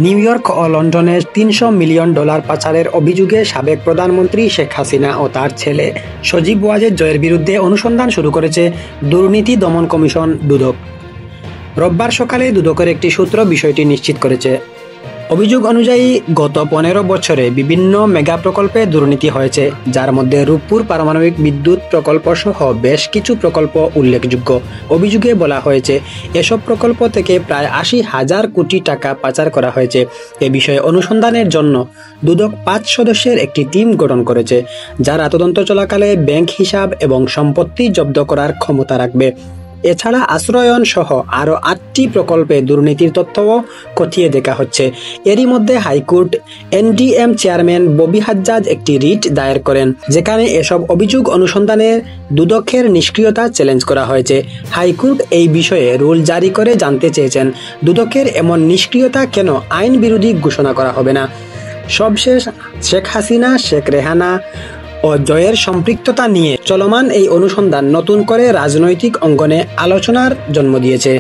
New York ও লন্ডনে $300 million পাচারের অভিযোগে সাবেক প্রধানমন্ত্রী শেখ হাসিনা ও তার ছেলে সজীব ওয়াজেদ জয়ের বিরুদ্ধে অনুসন্ধান শুরু করেছে দুর্নীতি দমন কমিশন দুদক। রোববার সকালে দুদকের একটি সূত্র বিষয়টি নিশ্চিত করেছে। অভিযোগ অনুযায়ী গত 15 বছরে বিভিন্ন মেগা প্রকল্পে দুর্নীতি হয়েছে, যার মধ্যে রূপপুর পারমাণবিক বিদ্যুৎ প্রকল্প সহ বেশ কিছু প্রকল্প উল্লেখযোগ্য। অভিযোগে বলা হয়েছে এসব প্রকল্প থেকে প্রায় 80,000 কোটি টাকা পাচার করা হয়েছে। এ বিষয়ে অনুসন্ধানের জন্য দুদক 5 সদস্যের একটি টিম গঠন করেছে, যারা তদন্ত চলাকালে ব্যাংক হিসাব এবং সম্পত্তি জব্দ করার ক্ষমতা রাখবে। এছাড়া আশ্রয়ন সহ আরও 8টি প্রকল্পে দুর্নীতির তথ্যও খতিয়ে দেখা হচ্ছে। এরই মধ্যে high court NDM chairman Bobby Hajjaj একটি রিট দায়ের করেন, যেখানে এসব অভিযোগ অনুসন্ধানে দুদকের নিষ্ক্রিয়তা চ্যালেঞ্জ করা হয়েছে। হাইকোর্ট এই বিষয়ে রুল জারি করে জানতে চেয়েছেন, দুদকের এমন নিষ্ক্রিয়তা কেন আইন বিরোধী ঘোষণা করা হবে না। সবশেষ শেখ হাসিনা, শেখ রেহানা ও জয়ের সম্পৃক্ততা নিয়ে চলমান এই অনুসন্ধান নতুন করে রাজনৈতিক অঙ্গনে আলোচনার জন্ম দিয়েছে।